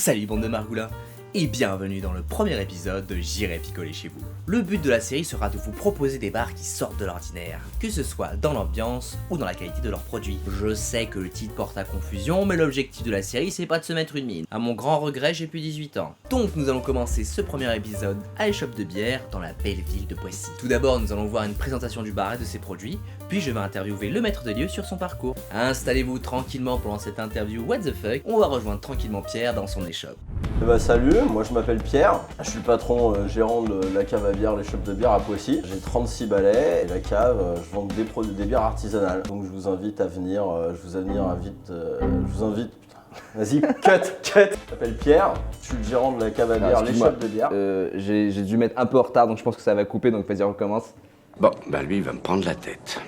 Salut bande de margoulins et bienvenue dans le premier épisode de J'irai picoler chez vous. Le but de la série sera de vous proposer des bars qui sortent de l'ordinaire, que ce soit dans l'ambiance ou dans la qualité de leurs produits. Je sais que le titre porte à confusion, mais l'objectif de la série c'est pas de se mettre une mine. À mon grand regret, j'ai plus 18 ans. Donc nous allons commencer ce premier épisode à l'échoppe de bière dans la belle ville de Poissy. Tout d'abord nous allons voir une présentation du bar et de ses produits, puis je vais interviewer le maître des lieux sur son parcours. Installez-vous tranquillement pendant cette interview what the fuck, on va rejoindre tranquillement Pierre dans son échoppe. Salut, moi je m'appelle Pierre, je suis le patron gérant de la cave à bière, l'échoppe de bière à Poissy. J'ai 36 balais et la cave, je vends des bières artisanales. Donc je vous invite à venir, Vas-y, cut. Je m'appelle Pierre, je suis le gérant de la cave à bière, l'échoppe de bière. J'ai dû mettre un peu en retard donc je pense que ça va couper donc vas-y on recommence. Bon, bah lui il va me prendre la tête.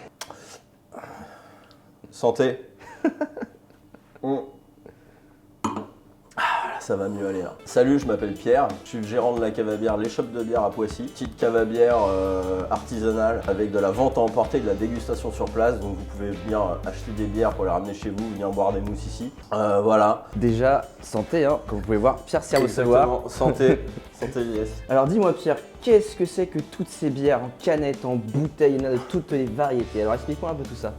Santé. Ça va mieux aller là. Salut, je m'appelle Pierre, je suis le gérant de la cave à bière, l'échoppe de bière à Poissy. Petite cave à bière artisanale avec de la vente à emporter, de la dégustation sur place. Donc vous pouvez venir acheter des bières pour les ramener chez vous, venir boire des mousses ici. Voilà. Déjà, santé hein, comme vous pouvez voir, Pierre sert au savoir. Exactement, santé, santé yes. Alors dis-moi Pierre, qu'est-ce que c'est que toutes ces bières en canettes, en bouteilles, il y en a de toutes les variétés. Alors explique-moi un peu tout ça.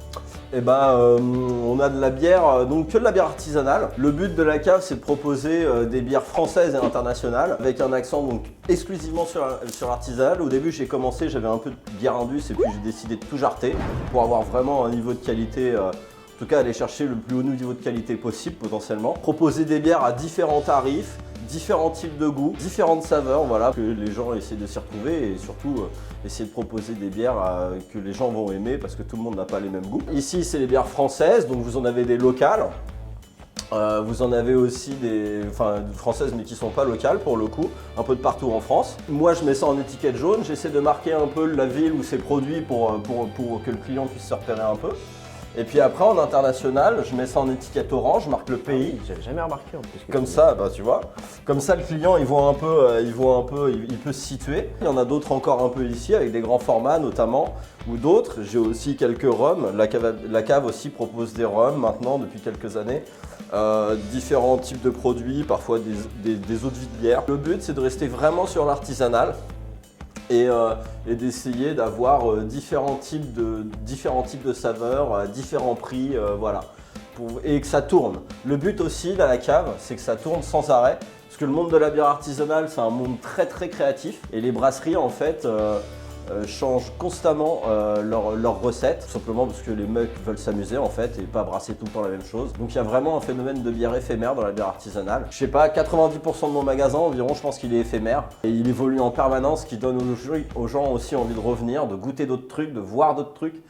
Eh ben, on a de la bière, donc que de la bière artisanale. Le but de la cave, c'est de proposer des bières françaises et internationales avec un accent donc exclusivement sur l'artisanal. Au début, j'ai commencé, j'avais un peu de bière indus et puis j'ai décidé de tout jarter pour avoir vraiment un niveau de qualité. En tout cas, aller chercher le plus haut niveau de qualité possible potentiellement. Proposer des bières à différents tarifs, différents types de goûts, différentes saveurs, voilà, que les gens essaient de s'y retrouver et surtout essayer de proposer des bières que les gens vont aimer parce que tout le monde n'a pas les mêmes goûts. Ici, c'est les bières françaises, donc vous en avez des locales. Vous en avez aussi des françaises mais qui sont pas locales pour le coup, un peu de partout en France. Moi je mets ça en étiquette jaune, j'essaie de marquer un peu la ville où c'est produit pour que le client puisse se repérer un peu. Et puis après en international, je mets ça en étiquette orange, je marque le pays. J'avais jamais remarqué en plus. Comme ça, bah tu vois, comme ça le client il peut se situer. Il y en a d'autres encore un peu ici avec des grands formats notamment ou d'autres. J'ai aussi quelques rhums. La cave aussi propose des rhums maintenant depuis quelques années. Différents types de produits, parfois des eaux de vie de bière. Le but c'est de rester vraiment sur l'artisanal. Et d'essayer d'avoir différents types de saveurs, à différents prix, voilà. Et que ça tourne. Le but aussi dans la cave, c'est que ça tourne sans arrêt. Parce que le monde de la bière artisanale, c'est un monde très très créatif. Et les brasseries, en fait, changent constamment leurs recettes. Tout simplement parce que les mecs veulent s'amuser, en fait, et pas brasser tout le temps la même chose. Donc il y a vraiment un phénomène de bière éphémère dans la bière artisanale. Je sais pas, 90% de mon magasin environ, je pense qu'il est éphémère. Et il évolue en permanence, ce qui donne aux gens aussi envie de revenir, de goûter d'autres trucs, de voir d'autres trucs.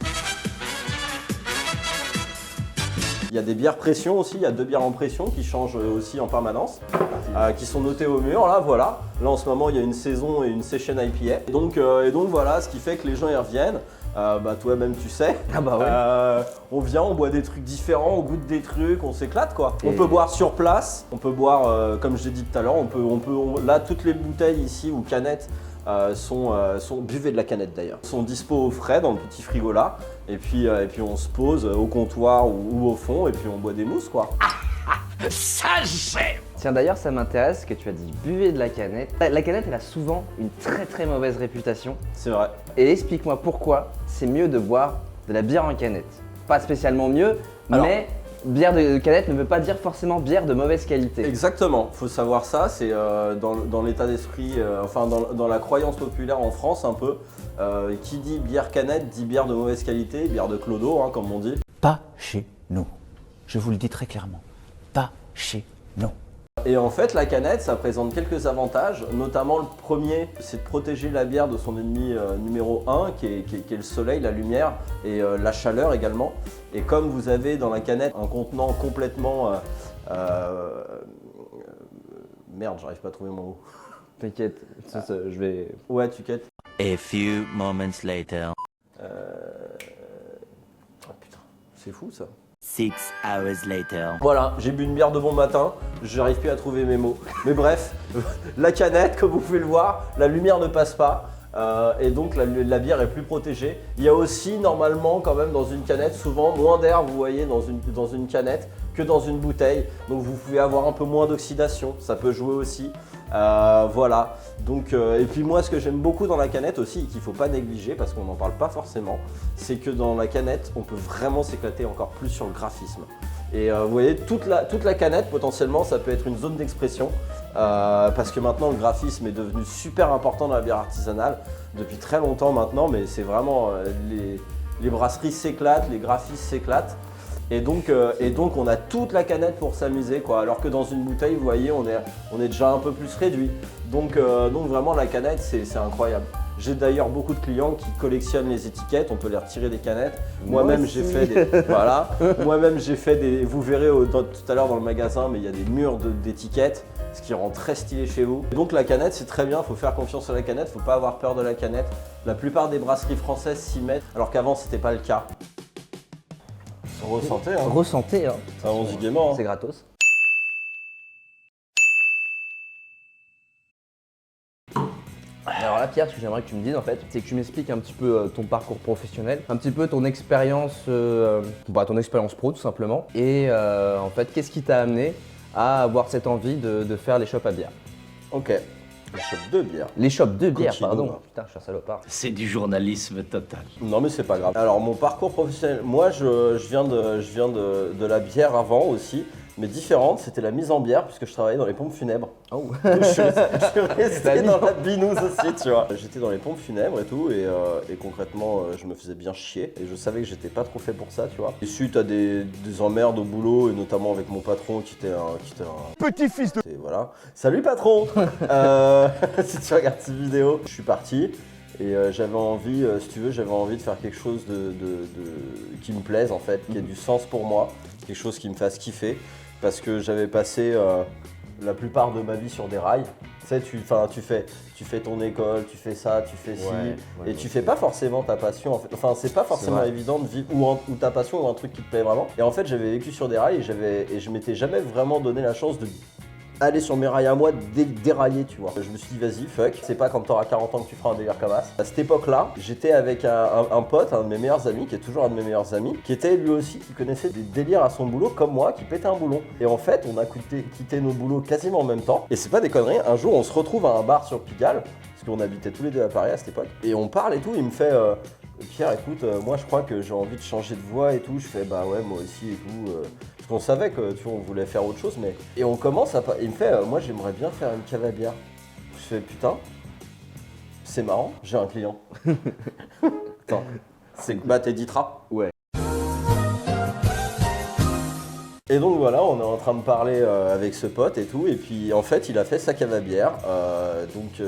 Il y a des bières pression aussi, il y a 2 bières en pression qui changent aussi en permanence, qui sont notées au mur, là voilà. Là en ce moment il y a une saison et une session IPA. Et donc voilà, ce qui fait que les gens y reviennent. Toi-même tu sais, on vient, on boit des trucs différents, on goûte des trucs, on s'éclate quoi. On peut boire sur place, on peut boire, comme je l'ai dit tout à l'heure, là toutes les bouteilles ici ou canettes buvez de la canette d'ailleurs, sont dispo au frais dans le petit frigo là, et puis on se pose au comptoir ou au fond et puis on boit des mousses quoi. Ça j'aime. Tiens d'ailleurs ça m'intéresse que tu as dit buvez de la canette. La canette elle a souvent une très très mauvaise réputation. C'est vrai. Et explique-moi pourquoi c'est mieux de boire de la bière en canette. Pas spécialement mieux, mais bière de canette ne veut pas dire forcément bière de mauvaise qualité. Exactement, faut savoir ça, c'est dans l'état d'esprit, dans la croyance populaire en France un peu, qui dit bière canette dit bière de mauvaise qualité, bière de clodo hein, comme on dit. Pas chez nous. Je vous le dis très clairement. Pas chez nous. Et en fait, la canette, ça présente quelques avantages, notamment le premier, c'est de protéger la bière de son ennemi numéro 1, qui est le soleil, la lumière et la chaleur également. Et comme vous avez dans la canette un contenant complètement... Merde, j'arrive pas à trouver mon mot. T'inquiète, je vais... Ouais, tu quittes. A few moments later. Ah putain, c'est fou ça. 6 hours later. Voilà, j'ai bu une bière de bon matin, j'arrive plus à trouver mes mots. Mais bref, la canette, comme vous pouvez le voir, la lumière ne passe pas. Et donc la bière est plus protégée. Il y a aussi normalement quand même dans une canette souvent moins d'air, vous voyez, dans une canette que dans une bouteille. Donc vous pouvez avoir un peu moins d'oxydation, ça peut jouer aussi. Voilà. Donc, et puis moi, ce que j'aime beaucoup dans la canette aussi, et qu'il ne faut pas négliger parce qu'on n'en parle pas forcément, c'est que dans la canette, on peut vraiment s'éclater encore plus sur le graphisme. Et vous voyez, toute la canette, potentiellement, ça peut être une zone d'expression parce que maintenant, le graphisme est devenu super important dans la bière artisanale depuis très longtemps maintenant, mais c'est vraiment, les brasseries s'éclatent, les graphistes s'éclatent. Et donc on a toute la canette pour s'amuser, quoi. Alors que dans une bouteille, vous voyez, on est déjà un peu plus réduit. Donc vraiment, la canette, c'est incroyable. J'ai d'ailleurs beaucoup de clients qui collectionnent les étiquettes, on peut les retirer des canettes. Moi-même j'ai fait des. Voilà. Moi-même j'ai fait des. Vous verrez tout à l'heure dans le magasin, mais il y a des murs d'étiquettes, ce qui rend très stylé chez vous. Donc la canette c'est très bien, il faut faire confiance à la canette, il ne faut pas avoir peur de la canette. La plupart des brasseries françaises s'y mettent, alors qu'avant c'était pas le cas. Ressentez, hein. Ressentez, hein. Allons-y gaiement. C'est gratos. Alors là, Pierre, ce que j'aimerais que tu me dises en fait, c'est que tu m'expliques un petit peu ton parcours professionnel, un petit peu ton expérience, ton expérience pro tout simplement, et en fait, qu'est-ce qui t'a amené à avoir cette envie de faire les shops à bière? Ok. Les shops de bière. Les shops de bière, Continue, pardon. hein. Putain, je suis un salopard. C'est du journalisme total. Non mais c'est pas grave. Alors mon parcours professionnel, moi je viens de la bière avant aussi, mais différente, c'était la mise en bière puisque je travaillais dans les pompes funèbres. Oh. Je suis resté dans la binouse aussi, tu vois. J'étais dans les pompes funèbres et tout, et concrètement, je me faisais bien chier. Et je savais que j'étais pas trop fait pour ça, tu vois. Et suite à des emmerdes au boulot, et notamment avec mon patron qui était un Petit-fils de... et voilà. Salut patron. Si tu regardes cette vidéo, je suis parti. Et j'avais envie, si tu veux, j'avais envie de faire quelque chose qui me plaise en fait, qui ait du sens pour moi, quelque chose qui me fasse kiffer. Parce que j'avais passé la plupart de ma vie sur des rails. Tu sais, tu fais ton école, tu fais ça, tu fais ci, et tu fais pas forcément ta passion. En fait. Enfin, c'est pas forcément évident de vivre ou ta passion ou un truc qui te plaît vraiment. Et en fait, j'avais vécu sur des rails et je m'étais jamais vraiment donné la chance de aller sur mes rails à moi, dérailler, tu vois. Je me suis dit, vas-y, fuck. C'est pas quand t'auras 40 ans que tu feras un délire comme ça. À cette époque-là, j'étais avec un pote, un de mes meilleurs amis, qui est toujours un de mes meilleurs amis, qui était lui aussi, qui connaissait des délires à son boulot, comme moi, qui pétait un boulon. Et en fait, on a quitté nos boulots quasiment en même temps. Et c'est pas des conneries, un jour, on se retrouve à un bar sur Pigalle, parce qu'on habitait tous les deux à Paris à cette époque. Et on parle et tout, il me fait... Pierre, écoute, moi je crois que j'ai envie de changer de voie et tout. Je fais bah ouais, moi aussi et tout. Parce qu'on savait que tu vois, on voulait faire autre chose, mais. Et on commence à. Il me fait, moi j'aimerais bien faire une cave à bière. Je fais putain, c'est marrant, j'ai un client. Attends, bah t'es Ditra. Ouais. Et donc voilà, on est en train de parler avec ce pote et tout, et puis en fait il a fait sa cave à bière,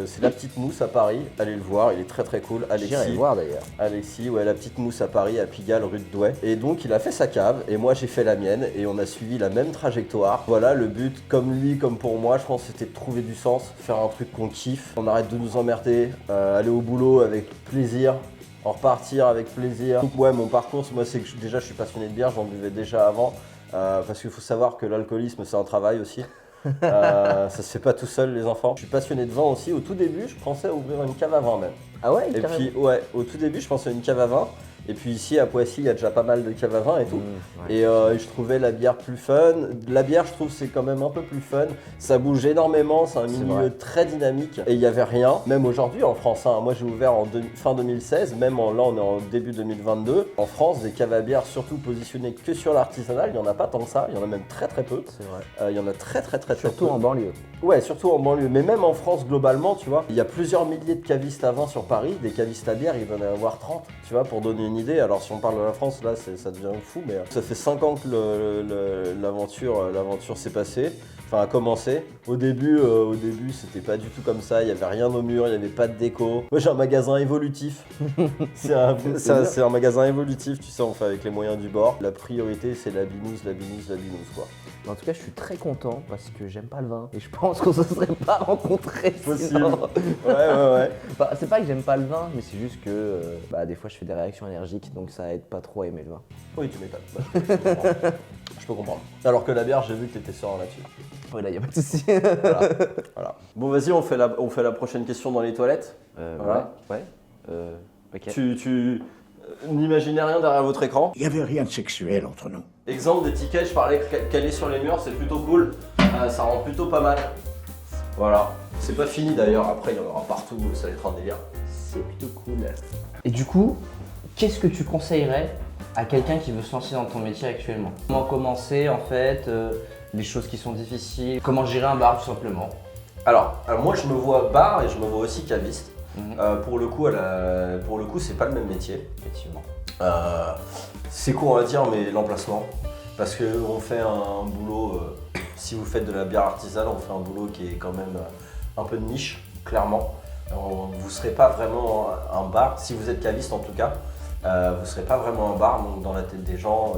c'est la petite mousse à Paris, allez le voir, il est très très cool. Alexis, J'irai le voir d'ailleurs. Alexis, ouais, la petite mousse à Paris, à Pigalle, rue de Douai. Et donc il a fait sa cave, et moi j'ai fait la mienne, et on a suivi la même trajectoire. Voilà, le but, comme lui, comme pour moi, je pense c'était de trouver du sens, faire un truc qu'on kiffe, on arrête de nous emmerder, aller au boulot avec plaisir, en repartir avec plaisir. Donc ouais, mon parcours, moi c'est que déjà je suis passionné de bière, j'en buvais déjà avant. Parce qu'il faut savoir que l'alcoolisme c'est un travail aussi. Ça se fait pas tout seul les enfants. Je suis passionné de vin aussi. Au tout début je pensais ouvrir une cave à vin même. Ah ouais, Et puis ouais, au tout début je pensais à une cave à vin. Et puis ici à Poissy il y a déjà pas mal de caves à vin et tout. Et je trouvais la bière plus fun. La bière je trouve c'est quand même un peu plus fun. Ça bouge énormément, c'est un milieu très dynamique. Et il n'y avait rien, même aujourd'hui en France. Hein. Moi j'ai ouvert en fin 2016, même là on est en début 2022. En France des caves à bière surtout positionnées que sur l'artisanal, il n'y en a pas tant que ça. Il y en a même très très peu. C'est vrai. Il y en a très peu. Surtout en banlieue. Ouais, surtout en banlieue. Mais même en France globalement, tu vois, il y a plusieurs milliers de cavistes à vin sur Paris. Des cavistes à bière, il va y en avoir 30, tu vois, pour donner une idée. Alors si on parle de la France, là, ça devient fou, mais ça fait 5 ans que l'aventure s'est passée. Enfin, a commencé. Au début, c'était pas du tout comme ça. Il y avait rien au mur, il y avait pas de déco. Moi, j'ai un magasin évolutif. c'est un magasin évolutif, tu sais, on fait avec les moyens du bord. La priorité, c'est la binouse, quoi. En tout cas, je suis très content parce que j'aime pas le vin et je pense qu'on se serait pas rencontrés. Possible. Sinon. Ouais. Bah, c'est pas que j'aime pas le vin, mais c'est juste que des fois je fais des réactions allergiques donc ça aide pas trop à aimer le vin. Oui, tu m'étonnes. Bah, je peux comprendre. Alors que la bière, j'ai vu que t'étais serein là-dessus. Ouais, là, y a pas de souci. Voilà. Bon, vas-y, on fait la prochaine question dans les toilettes. Voilà. Ouais. Ok. N'imaginez rien derrière votre écran. Il n'y avait rien de sexuel entre nous. Exemple des tickets, je parlais calés sur les murs, c'est plutôt cool. Ça rend plutôt pas mal. Voilà. C'est pas fini d'ailleurs, après il y en aura partout, ça va être un délire. C'est plutôt cool. Et du coup, qu'est-ce que tu conseillerais à quelqu'un qui veut se lancer dans ton métier actuellement? Comment commencer en fait, les choses qui sont difficiles, comment gérer un bar tout simplement? Alors, moi je me vois bar et je me vois aussi caviste. Pour le coup, c'est pas le même métier. Effectivement. C'est court à dire, mais l'emplacement. Parce qu'on fait un boulot, si vous faites de la bière artisanale, on fait un boulot qui est quand même un peu de niche, clairement. Vous ne serez pas vraiment un bar, si vous êtes caviste en tout cas, vous ne serez pas vraiment un bar, donc dans la tête des gens,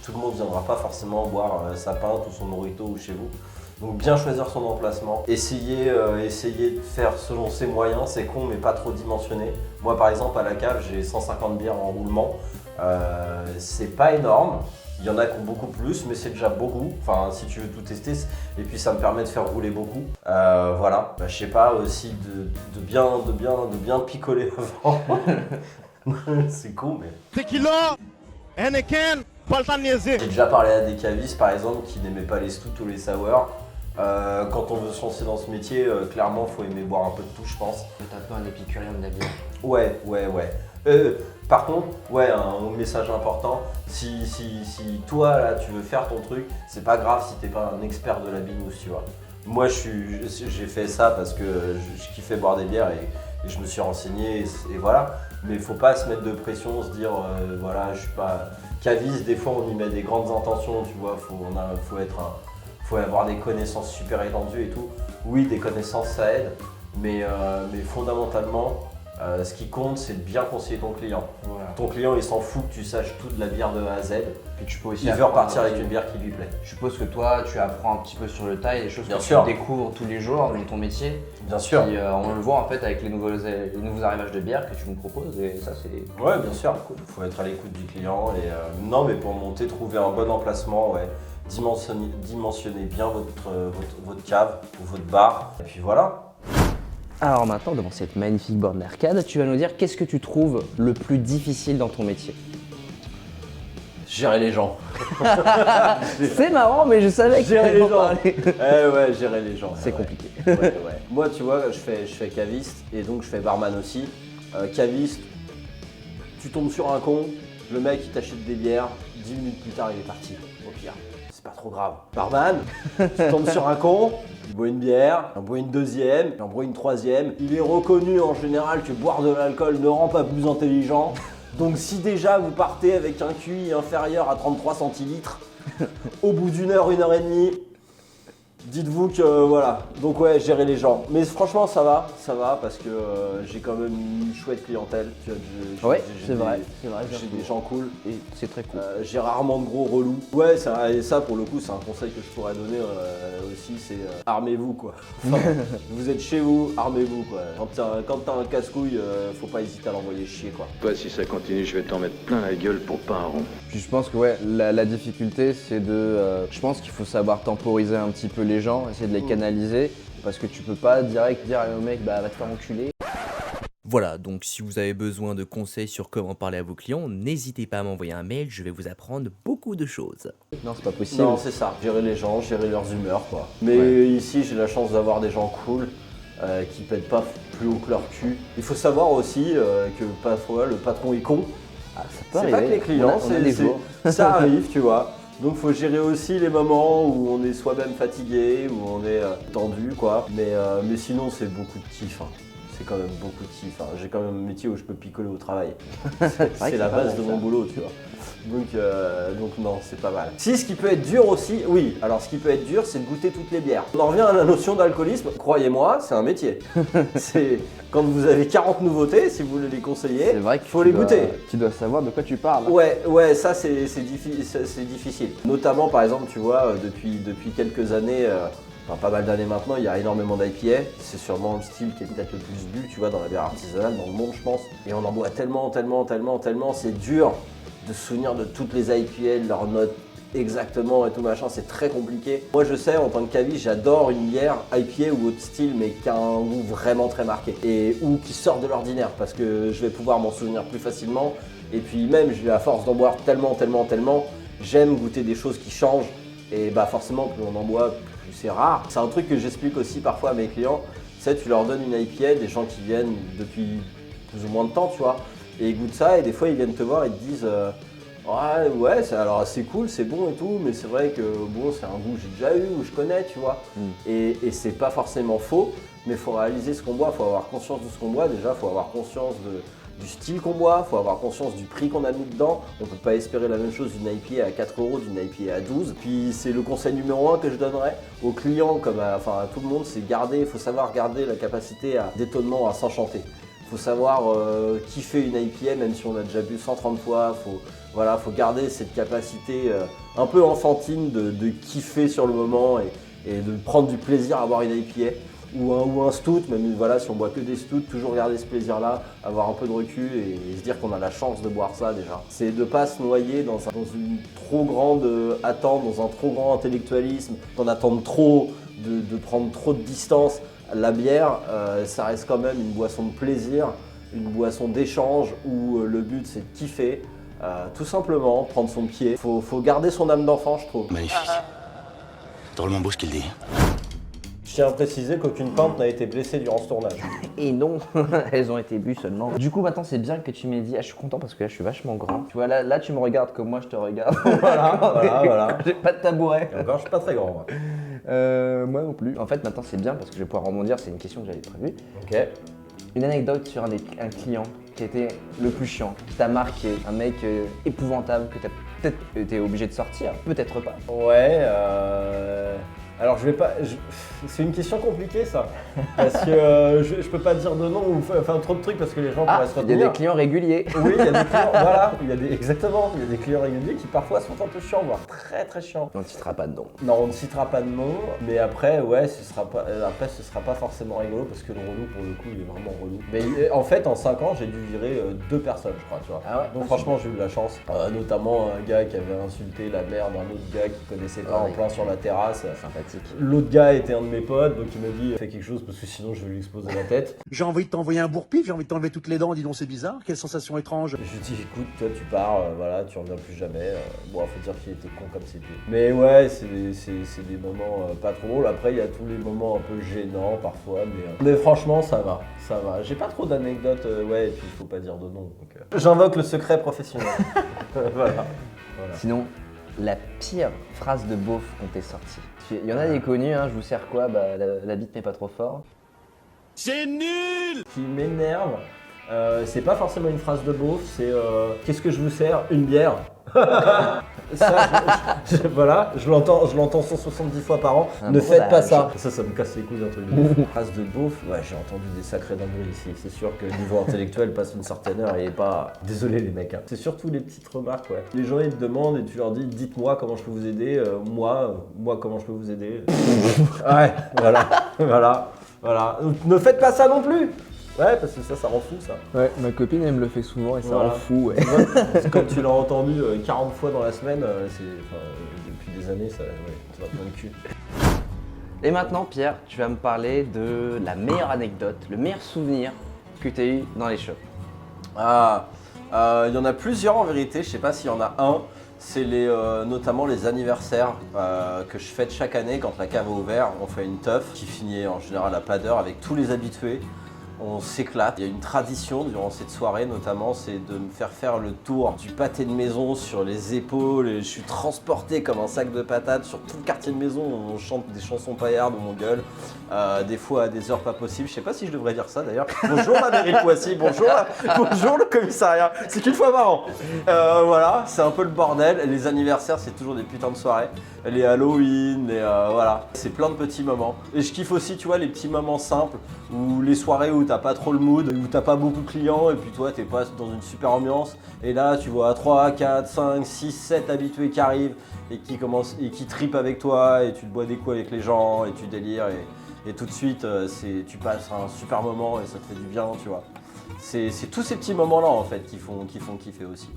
tout le monde ne viendra pas forcément boire sa pinte ou son mojito ou chez vous. Donc bien choisir son emplacement, essayer de faire selon ses moyens, c'est con mais pas trop dimensionné. Moi par exemple à la cave j'ai 150 bières en roulement, c'est pas énorme, il y en a qui ont beaucoup plus mais c'est déjà beaucoup, enfin si tu veux tout tester et puis ça me permet de faire rouler beaucoup. Voilà, je sais pas aussi de bien picoler avant, c'est con mais... Tequila, Heineken, pas le temps de niaiser. J'ai déjà parlé à des cavistes par exemple qui n'aimaient pas les stouts ou les sours. Quand on veut se lancer dans ce métier, clairement, faut aimer boire un peu de tout, je pense. T'es un peu un épicurien de la bière. Ouais. Par contre, un message important, si toi, là, tu veux faire ton truc, c'est pas grave si t'es pas un expert de la binousse, tu vois. Moi, j'ai fait ça parce que je kiffais boire des bières et je me suis renseigné et voilà. Mais il faut pas se mettre de pression, se dire, voilà, je suis pas caviste, des fois, on y met des grandes intentions, tu vois, faut avoir des connaissances super étendues et tout. Oui, des connaissances ça aide, mais fondamentalement, ce qui compte c'est de bien conseiller ton client. Voilà. Ton client il s'en fout que tu saches tout de la bière de A à Z. Puis tu peux aussi Il veut repartir avec une bière qui lui plaît. Je suppose que toi, tu apprends un petit peu sur le tas, il y a des choses Bien que sûr. tu découvres tous les jours dans ton métier. Bien sûr. Puis, on le voit en fait avec les nouveaux arrivages de bière que tu nous proposes et ça c'est... Ouais, bien sûr. Il faut être à l'écoute du client et non, mais pour monter, trouver un bon emplacement, ouais. Dimensionnez bien votre cave ou votre bar et puis voilà. Alors maintenant, devant cette magnifique borne d'arcade, tu vas nous dire qu'est-ce que tu trouves le plus difficile dans ton métier? Gérer les gens. C'est marrant, mais je savais que Gérer tu allais les en gens. parler. Ouais, gérer les gens. C'est ouais. compliqué. Ouais. Moi, tu vois, je fais caviste et donc je fais barman aussi. Caviste, tu tombes sur un con, le mec il t'achète des bières, 10 minutes plus tard il est parti, au pire. C'est pas trop grave. Barman, tu tombes sur un con, il boit une bière, il en boit une deuxième, il en boit une troisième. Il est reconnu en général que boire de l'alcool ne rend pas plus intelligent. Donc si déjà vous partez avec un QI inférieur à 33 centilitres, au bout d'une heure et demie, dites-vous que voilà. Donc ouais, gérer les gens. Mais franchement ça va parce que j'ai quand même une chouette clientèle. Tu vois, Ouais, c'est vrai. J'ai des gens cool. Et c'est très cool. J'ai rarement de gros relous. Ouais, et ça pour le coup c'est un conseil que je pourrais donner aussi, c'est armez-vous quoi. Enfin, vous êtes chez vous, armez-vous quoi. Quand t'as un casse-couille, faut pas hésiter à l'envoyer chier quoi. Toi, si ça continue, je vais t'en mettre plein la gueule pour pas un rond. Puis je pense que ouais, la difficulté c'est de... je pense qu'il faut savoir temporiser un petit peu les gens, essayer de les canaliser, parce que tu peux pas direct dire au mec bah va te faire enculer. Voilà, donc si vous avez besoin de conseils sur comment parler à vos clients, n'hésitez pas à m'envoyer un mail, je vais vous apprendre beaucoup de choses. Non, c'est pas possible. Non, c'est ça. Gérer les gens, gérer leurs humeurs quoi. Mais ici j'ai la chance d'avoir des gens cool. Qui pètent pas plus haut que leur cul. Il faut savoir aussi que parfois le patron est con. Ah, ça peut C'est arriver. pas que les clients, on a des jours. ça arrive, tu vois. Donc faut gérer aussi les moments où on est soi-même fatigué, où on est tendu quoi. Mais sinon c'est beaucoup de kiff. Hein. C'est quand même beaucoup de kiff. Hein. J'ai quand même un métier où je peux picoler au travail. C'est la base de mon boulot, tu vois. Donc non, c'est pas mal. Si, ce qui peut être dur aussi, oui, alors ce qui peut être dur, c'est de goûter toutes les bières. On en revient à la notion d'alcoolisme. Croyez-moi, c'est un métier. C'est quand vous avez 40 nouveautés, si vous voulez les conseiller, C'est vrai qu'il faut les goûter. Tu dois savoir de quoi tu parles. Ouais, ça c'est difficile. Notamment par exemple, tu vois, depuis quelques années, enfin pas mal d'années maintenant, il y a énormément d'IPA. C'est sûrement le style qui est peut-être le plus bu, tu vois, dans la bière artisanale, dans le monde, je pense. Et on en boit tellement, c'est dur de se souvenir de toutes les IPA, de leurs notes exactement et tout machin, c'est très compliqué. Moi je sais, en tant que caviste, j'adore une bière IPA ou autre style, mais qui a un goût vraiment très marqué. Ou qui sort de l'ordinaire, parce que je vais pouvoir m'en souvenir plus facilement Et puis même, à force d'en boire tellement, j'aime goûter des choses qui changent. Et bah forcément, plus on en boit, plus c'est rare. C'est un truc que j'explique aussi parfois à mes clients. Tu sais, tu leur donnes une IPA, des gens qui viennent depuis plus ou moins de temps, tu vois, et ils goûtent ça, et des fois ils viennent te voir et te disent ouais, alors c'est cool, c'est bon et tout, mais c'est vrai que bon, c'est un goût que j'ai déjà eu ou je connais, tu vois. Et c'est pas forcément faux, mais il faut réaliser ce qu'on boit, il faut avoir conscience de ce qu'on boit. Déjà, il faut avoir conscience du style qu'on boit, il faut avoir conscience du prix qu'on a mis dedans. On ne peut pas espérer la même chose d'une IPA à 4 €, d'une IPA à 12. Puis c'est le conseil numéro 1 que je donnerais aux clients, comme à tout le monde, c'est il faut savoir garder la capacité d'étonnement, à s'enchanter. Il faut savoir kiffer une IPA, même si on l'a déjà bu 130 fois. Faut garder cette capacité un peu enfantine de kiffer sur le moment et de prendre du plaisir à boire une IPA. Ou un stout, même si on boit que des stouts, toujours garder ce plaisir-là, avoir un peu de recul et se dire qu'on a la chance de boire ça déjà. C'est de ne pas se noyer dans une trop grande attente, dans un trop grand intellectualisme, d'en attendre trop, de prendre trop de distance. La bière, ça reste quand même une boisson de plaisir, une boisson d'échange où le but c'est de kiffer, tout simplement, prendre son pied. Faut garder son âme d'enfant, je trouve. Magnifique. Drôlement beau ce qu'il dit. Je tiens à préciser qu'aucune pinte n'a été blessée durant ce tournage. Et non, elles ont été bues seulement. Du coup, maintenant, c'est bien que tu m'aies dit, je suis content parce que là, je suis vachement grand. Tu vois, là tu me regardes comme moi, je te regarde. Voilà. J'ai pas de tabouret. Et encore, je suis pas très grand, moi. Moi non plus. En fait, maintenant, c'est bien parce que je vais pouvoir rebondir. C'est une question que j'avais prévue. Ok. Une anecdote sur un client qui était le plus chiant, qui t'a marqué, un mec épouvantable que t'as peut-être été obligé de sortir, peut-être pas. Ouais, alors je vais pas. C'est une question compliquée ça. Parce que je peux pas dire de nom ou faire trop de trucs parce que les gens pourraient se retenir. Il y a des clients réguliers. Oui, il y a des clients, voilà, exactement, il y a des clients réguliers qui parfois sont un peu chiants, voire très très chiants. On ne citera pas de nom. Non, on ne citera pas de nom, mais après, ce sera pas forcément rigolo parce que le relou, pour le coup, il est vraiment relou. Mais en fait, en 5 ans, j'ai dû virer 2 personnes, je crois, tu vois. Ah ouais. Donc franchement, j'ai eu de la chance. Notamment un gars qui avait insulté la mère d'un autre gars qu'il connaissait pas en plein sur la terrasse. Sympathique. L'autre gars était un de mes potes, donc il m'a dit fais quelque chose parce que sinon je vais lui exploser la tête. J'ai envie de t'envoyer un bourre-pif, j'ai envie de t'enlever toutes les dents, dis donc c'est bizarre, quelle sensation étrange. Je lui dis écoute, toi tu pars, voilà, tu reviens plus jamais. Bon, faut dire qu'il était con comme c'est tout. Mais ouais, c'est des moments pas trop drôles. Après, il y a tous les moments un peu gênants parfois, mais franchement, ça va. J'ai pas trop d'anecdotes, et puis il faut pas dire de nom. J'invoque le secret professionnel. Voilà. Sinon, la pire phrase de beauf qu'on t'ait sortie. Il y en a des connus, je vous sers quoi? La bite mais pas trop fort. C'est nul. Qui m'énerve, c'est pas forcément une phrase de beauf, c'est qu'est-ce que je vous sers? Une bière. Ça, voilà, je l'entends 170 fois par an. Ne faites pas ça. Ça me casse les couilles un truc de beauf. Phrase de beauf, ouais, j'ai entendu des sacrés dingueries ici. C'est sûr que le niveau intellectuel passe une certaine heure et est pas. Désolé les mecs. C'est surtout les petites remarques, ouais. Les gens ils te demandent et tu leur dis dites-moi comment je peux vous aider. Moi comment je peux vous aider. Ouais, voilà. Ne faites pas ça non plus. Ouais, parce que ça rend fou ça. Ouais, ma copine elle me le fait souvent et ça Voilà. rend fou. Ouais. Comme tu l'as entendu 40 fois dans la semaine, depuis des années, ça va plein de cul. Et maintenant, Pierre, tu vas me parler de la meilleure anecdote, le meilleur souvenir que tu as eu dans les shops. Il y en a plusieurs en vérité, je sais pas s'il y en a un. C'est notamment les anniversaires que je fête chaque année quand la cave est ouverte. On fait une teuf qui finit en général à pas d'heure avec tous les habitués. On s'éclate. Il y a une tradition durant cette soirée notamment, c'est de me faire le tour du pâté de maison sur les épaules. Et je suis transporté comme un sac de patates sur tout le quartier de maison. On chante des chansons paillardes où on gueule. Des fois à des heures pas possibles. Je sais pas si je devrais dire ça d'ailleurs. Bonjour la mairie de Poissy, bonjour le commissariat. C'est qu'une fois par an. Voilà, c'est un peu le bordel. Les anniversaires, c'est toujours des putains de soirées. Les Halloween, voilà. C'est plein de petits moments. Et je kiffe aussi, tu vois, les petits moments simples ou les soirées où t'as pas trop le mood, où t'as pas beaucoup de clients et puis toi t'es pas dans une super ambiance. Et là, tu vois 3, 4, 5, 6, 7 habitués qui arrivent et qui tripent avec toi et tu te bois des coups avec les gens et tu délires et tout de suite tu passes un super moment et ça te fait du bien, tu vois. C'est tous ces petits moments-là en fait qui font kiffer aussi.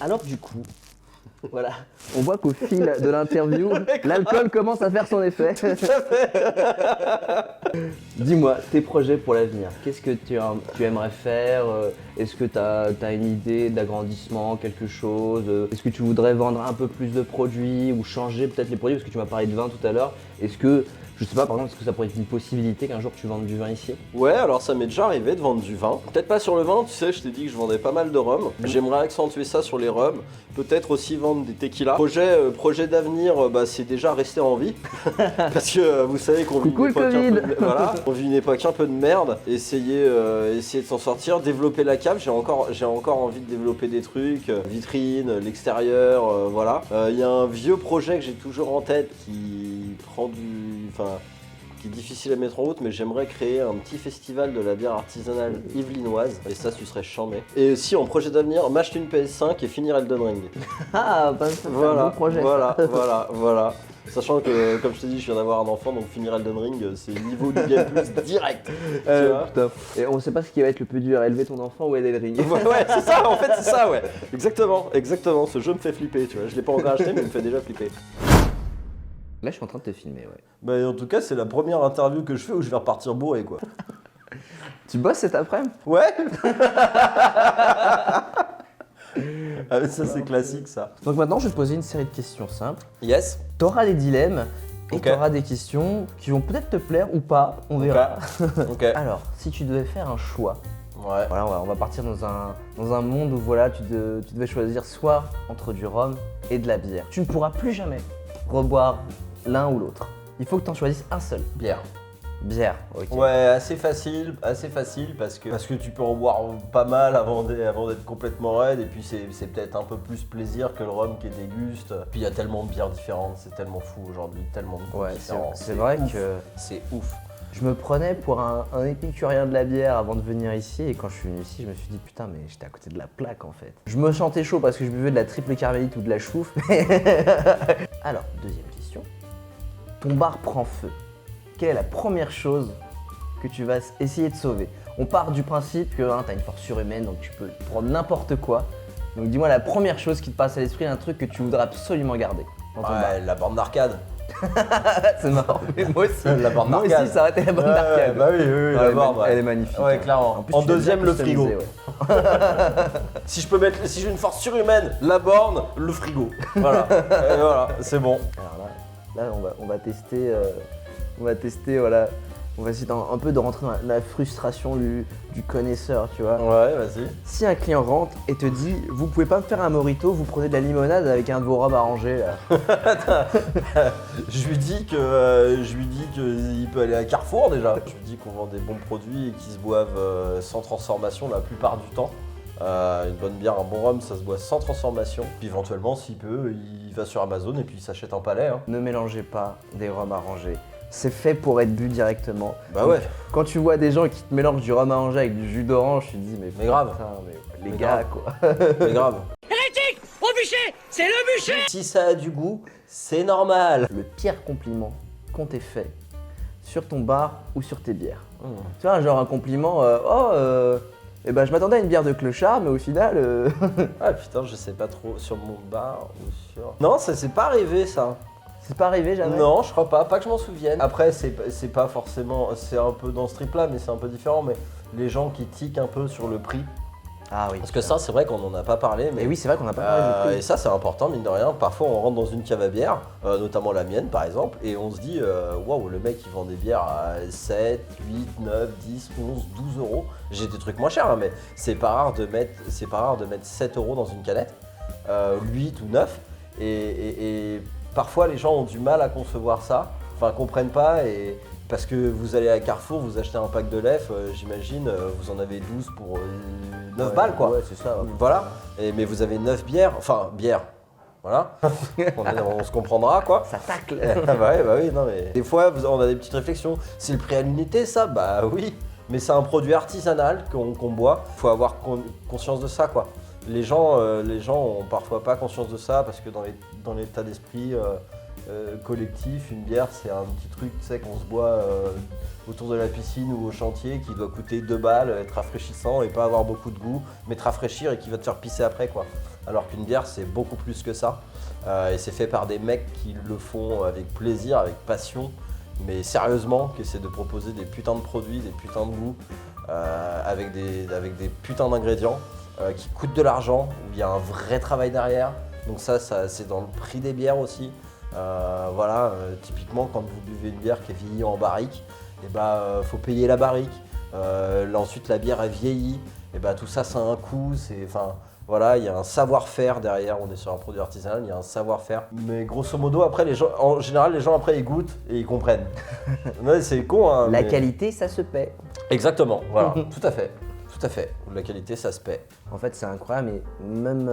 Alors du coup, voilà, on voit qu'au fil de l'interview, l'alcool commence à faire son effet. Dis-moi, tes projets pour l'avenir, qu'est-ce que tu aimerais faire? Est-ce que tu as une idée d'agrandissement, quelque chose? Est-ce que tu voudrais vendre un peu plus de produits ou changer peut-être les produits? Parce que tu m'as parlé de vin tout à l'heure. Est-ce que, je sais pas, par exemple, est-ce que ça pourrait être une possibilité qu'un jour tu vendes du vin ici? Ouais, alors ça m'est déjà arrivé de vendre du vin. Peut-être pas sur le vin, tu sais, je t'ai dit que je vendais pas mal de rhum. J'aimerais accentuer ça sur les rhums. Peut-être aussi vendre des tequilas. Projet d'avenir, c'est déjà rester en vie. Parce que vous savez qu'on vit une époque on vit une époque un peu de merde. Essayer de s'en sortir, développer la cave. J'ai encore envie de développer des trucs, vitrine, l'extérieur, voilà. Il y a un vieux projet que j'ai toujours en tête qui prend qui est difficile à mettre en route, mais j'aimerais créer un petit festival de la bière artisanale yvelinoise, et ça, tu serais chambé. Et aussi, en projet d'avenir, m'acheter une PS5 et finir Elden Ring. Ah, c'est un bon projet. Voilà. Sachant que, comme je t'ai dit, je viens d'avoir un enfant, donc finir Elden Ring, c'est niveau du Game Plus direct. Putain. Et on sait pas ce qui va être le plus dur, élever ton enfant ou Elden Ring. Ouais, c'est ça, en fait, c'est ça, ouais. Exactement. Ce jeu me fait flipper, tu vois. Je l'ai pas encore acheté, mais il me fait déjà flipper. Là, je suis en train de te filmer, ouais. Bah, en tout cas, c'est la première interview que je fais où je vais repartir bourré, quoi. Tu bosses cet après-midi? Ouais. Ah, mais ça, c'est classique, ça. Donc maintenant, je vais te poser une série de questions simples. Yes. T'auras des dilemmes et Ok. t'auras des questions qui vont peut-être te plaire ou pas, on verra. Ok. Alors, si tu devais faire un choix, Ouais. voilà, on va partir dans un monde où voilà, tu devais choisir soit entre du rhum et de la bière. Tu ne pourras plus jamais reboire l'un ou l'autre. Il faut que tu en choisisses un seul. Bière. Bière, ok. Ouais, assez facile parce que tu peux en boire pas mal avant d'être complètement raide, et puis c'est peut-être un peu plus plaisir que le rhum qui est déguste. Puis il y a tellement de bières différentes, c'est tellement fou aujourd'hui, tellement de goûts Ouais, différents. c'est vrai ouf. que C'est ouf. je me prenais pour un épicurien de la bière avant de venir ici, et quand je suis venu ici, je me suis dit putain, mais j'étais à côté de la plaque en fait. Je me sentais chaud parce que je buvais de la triple carmélite ou de la chouffe. Alors, deuxième question. Ton bar prend feu. Quelle est la première chose que tu vas essayer de sauver? On part du principe que tu as une force surhumaine, donc tu peux prendre n'importe quoi. Donc dis-moi la première chose qui te passe à l'esprit, un truc que tu voudrais absolument garder dans ton bar. Ouais, la borne d'arcade. C'est marrant, mais moi aussi. La borne Moi d'arcade. aussi, ça aurait été la borne d'arcade. Bah oui, la borne. Elle est magnifique. Ouais, hein. clairement. plus, En tu l'as deuxième, bien le frigo. customisé, ouais. Si j'ai une force surhumaine, la borne, le frigo. Voilà. Et voilà, c'est bon. Alors là on va tester, voilà. On va essayer un peu de rentrer dans la frustration du connaisseur, tu vois. Ouais, vas-y. Si un client rentre et te dit « Vous pouvez pas me faire un mojito, vous prenez de la limonade avec un de vos rhums arrangés là. » Je lui dis qu'il peut aller à Carrefour déjà. Je lui dis qu'on vend des bons produits et qu'ils se boivent sans transformation la plupart du temps. Une bonne bière, un bon rhum, ça se boit sans transformation. Puis éventuellement, s'il peut, il va sur Amazon et puis il s'achète un palais. Hein. Ne mélangez pas des rhums arrangés. C'est fait pour être bu directement. Bah ouais. Quand tu vois des gens qui te mélangent du rhum arrangé avec du jus d'orange, tu te dis mais grave. putain, mais les Mais gars grave. quoi. C'est grave. Hérétique! Au bûcher! C'est le bûcher! Si ça a du goût, c'est normal. Le pire compliment qu'on t'ait fait sur ton bar ou sur tes bières. Tu vois, genre un compliment, eh ben je m'attendais à une bière de clochard, mais au final. Ah putain, je sais pas trop sur mon bar ou sur. Non, ça s'est pas arrivé ça. C'est pas arrivé jamais? Non, je crois pas que je m'en souvienne. Après, c'est pas forcément. C'est un peu dans ce trip là, mais c'est un peu différent. Mais les gens qui tiquent un peu sur le prix. Ah oui. Parce que ça, c'est vrai qu'on en a pas parlé. Mais Et oui, c'est vrai qu'on n'a pas parlé du prix. Et ça, c'est important, mine de rien. Parfois, on rentre dans une cave à bière, notamment la mienne par exemple, et on se dit waouh, le mec il vend des bières à 7, 8, 9, 10, 11, 12 euros. J'ai des trucs moins chers, hein, mais c'est pas rare de mettre 7 euros dans une canette, 8 ou 9. Et parfois, les gens ont du mal à concevoir ça, enfin, comprennent pas. Et parce que vous allez à Carrefour, vous achetez un pack de lait, j'imagine, vous en avez 12 pour 9 balles, quoi. Ouais, c'est ça. Ouais. Voilà. Mais vous avez 9 bières, enfin, bières. Voilà. on se comprendra, quoi. Ça tacle. Bah oui, non, mais. Des fois, on a des petites réflexions. C'est le prix à l'unité, ça? Bah oui. Mais c'est un produit artisanal qu'on boit. Faut avoir conscience de ça, quoi. Les gens ont parfois pas conscience de ça parce que dans l'état d'esprit collectif, une bière c'est un petit truc, tu sais, qu'on se boit autour de la piscine ou au chantier, qui doit coûter 2 balles, être rafraîchissant et pas avoir beaucoup de goût, mais te rafraîchir et qui va te faire pisser après, quoi. Alors qu'une bière c'est beaucoup plus que ça, et c'est fait par des mecs qui le font avec plaisir, avec passion. mais sérieusement, qui essaie de proposer des putains de produits, des putains de goûts, avec des putains d'ingrédients qui coûtent de l'argent, où il y a un vrai travail derrière. Donc ça c'est dans le prix des bières aussi. Voilà, typiquement quand vous buvez une bière qui est vieillie en barrique, et faut payer la barrique. Ensuite la bière est vieillie, et tout ça a un coût. Voilà, il y a un savoir-faire derrière. On est sur un produit artisanal, il y a un savoir-faire. Mais grosso modo, après en général les gens après ils goûtent et ils comprennent. Ouais, c'est con, hein. La qualité, ça se paie. Exactement, voilà, tout à fait. Tout à fait. La qualité, ça se paie. En fait, c'est incroyable, mais même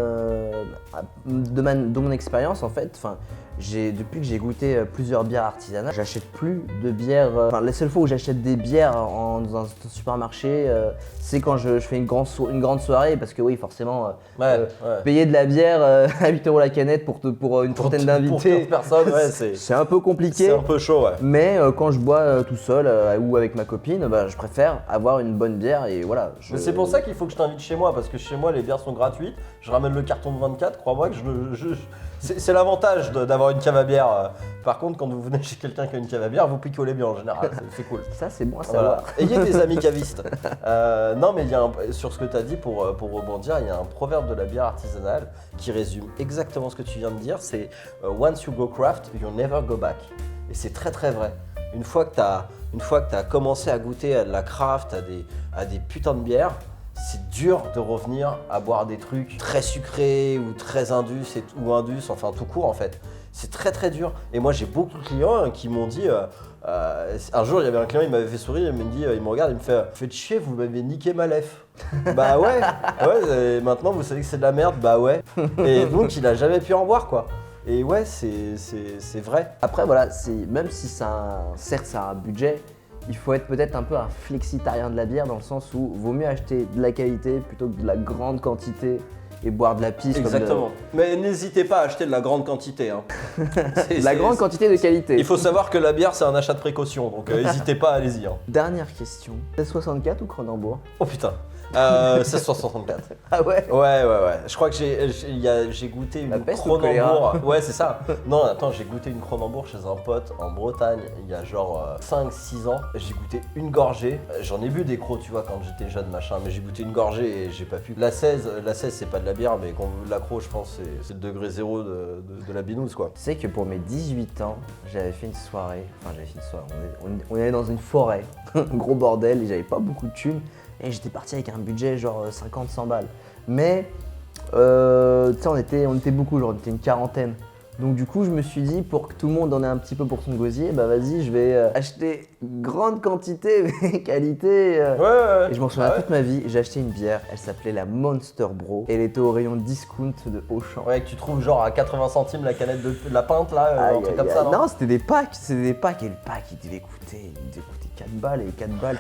de mon expérience, en fait, depuis que j'ai goûté plusieurs bières artisanales, j'achète plus de bières. La seule fois où j'achète des bières dans un supermarché, c'est quand je fais une grande soirée, parce que oui, forcément, payer de la bière à 8 € la canette pour une trentaine d'invités, pour 15 personnes, ouais, c'est un peu compliqué. C'est un peu chaud, ouais. Mais quand je bois tout seul ou avec ma copine, je préfère avoir une bonne bière et voilà. Mais c'est pour ça qu'il faut que je t'invite chez moi, parce que chez moi les bières sont gratuites. Je ramène le carton de 24, crois-moi que c'est l'avantage d'avoir une cave à bière. Par contre, quand vous venez chez quelqu'un qui a une cave à bière, vous picolez bien en général, c'est cool. Ça c'est bon à savoir. Ayez des amis cavistes. Non mais sur ce que tu as dit, pour rebondir, il y a un proverbe de la bière artisanale qui résume exactement ce que tu viens de dire, c'est Once you go craft, you'll never go back. Et c'est très très vrai. Une fois que tu as commencé à goûter à de la craft, à des putains de bières, c'est dur de revenir à boire des trucs très sucrés ou très indus, enfin tout court en fait. C'est très très dur. Et moi j'ai beaucoup de clients qui m'ont dit, un jour il y avait un client, il m'avait fait sourire, il me regarde, il me fait « Faites chier, vous m'avez niqué ma lèvre ». Bah ouais, maintenant vous savez que c'est de la merde, bah ouais. Et donc il a jamais pu en boire quoi. Et ouais, c'est vrai. Après voilà, même si certes ça a un budget, il faut être peut-être un peu un flexitarien de la bière, dans le sens où vaut mieux acheter de la qualité plutôt que de la grande quantité et boire de la pisse. Exactement. Mais n'hésitez pas à acheter de la grande quantité. Hein. Grande quantité de qualité. Il faut savoir que la bière c'est un achat de précaution, donc n'hésitez pas, allez-y. Hein. Dernière question. 1664 ou Cronenbourg? Oh putain. 1664. Ah ouais? Ouais. Je crois que j'ai goûté une Cronenbourg. Ouais, c'est ça. Non, attends, j'ai goûté une Cronenbourg chez un pote en Bretagne il y a genre 5-6 ans. J'ai goûté une gorgée. J'en ai bu des crocs, tu vois, quand j'étais jeune, machin, mais j'ai goûté une gorgée et j'ai pas pu. La 16 c'est pas de la bière, mais quand l'accro, je pense, c'est le degré zéro de la binouse, quoi. Tu sais que pour mes 18 ans, j'avais fait une soirée. On allait dans une forêt, gros bordel, et j'avais pas beaucoup de thunes. Et j'étais parti avec un budget genre 50-100 balles. Mais tu sais, on était beaucoup, genre on était une quarantaine. Donc du coup je me suis dit, pour que tout le monde en ait un petit peu pour son gosier, vas-y, je vais acheter grande quantité mais qualité. Et je m'en souviens toute ma vie, j'ai acheté une bière, elle s'appelait la Monster Bro. Elle était au rayon discount de Auchan. Ouais, que tu trouves genre à 80 centimes la canette de la pinte là, un truc comme ça, non? Non, c'était des packs, et le pack il devait coûter 4 balles, et 4 balles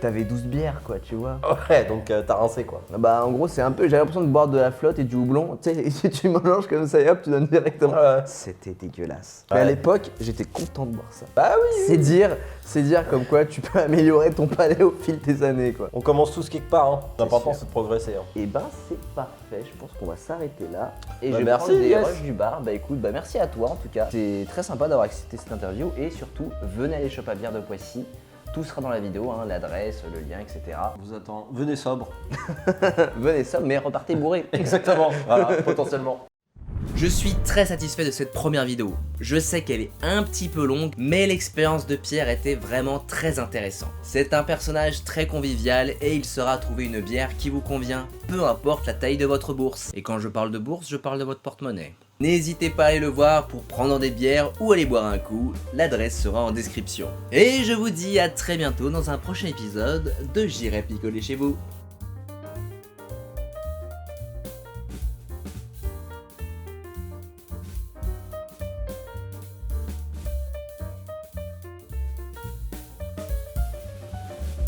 t'avais 12 bières quoi, tu vois. Ouais, donc t'as rincé quoi. Bah en gros c'est un peu, j'avais l'impression de boire de la flotte et du houblon, tu sais, tu mélanges comme ça et hop tu donnes directement. C'était dégueulasse. Mais à l'époque j'étais content de boire ça. Bah oui. C'est dire comme quoi tu peux améliorer ton palais au fil des années quoi. On commence tous quelque part, hein. L'important c'est de progresser. Hein. Et c'est parfait, je pense qu'on va s'arrêter là. Et bah, je vais merci, prendre des rushs du bar. Bah écoute, merci à toi en tout cas. C'est très sympa d'avoir accepté cette interview et surtout venez à l'échoppe à bière de Poissy. Tout sera dans la vidéo, hein, l'adresse, le lien, etc. Vous attend. Venez sobre. Venez sobre, mais repartez bourré. Exactement, voilà, potentiellement. Je suis très satisfait de cette première vidéo. Je sais qu'elle est un petit peu longue, mais l'expérience de Pierre était vraiment très intéressante. C'est un personnage très convivial et il saura trouver une bière qui vous convient, peu importe la taille de votre bourse. Et quand je parle de bourse, je parle de votre porte-monnaie. N'hésitez pas à aller le voir pour prendre des bières ou aller boire un coup, l'adresse sera en description. Et je vous dis à très bientôt dans un prochain épisode de J'irai picoler chez vous.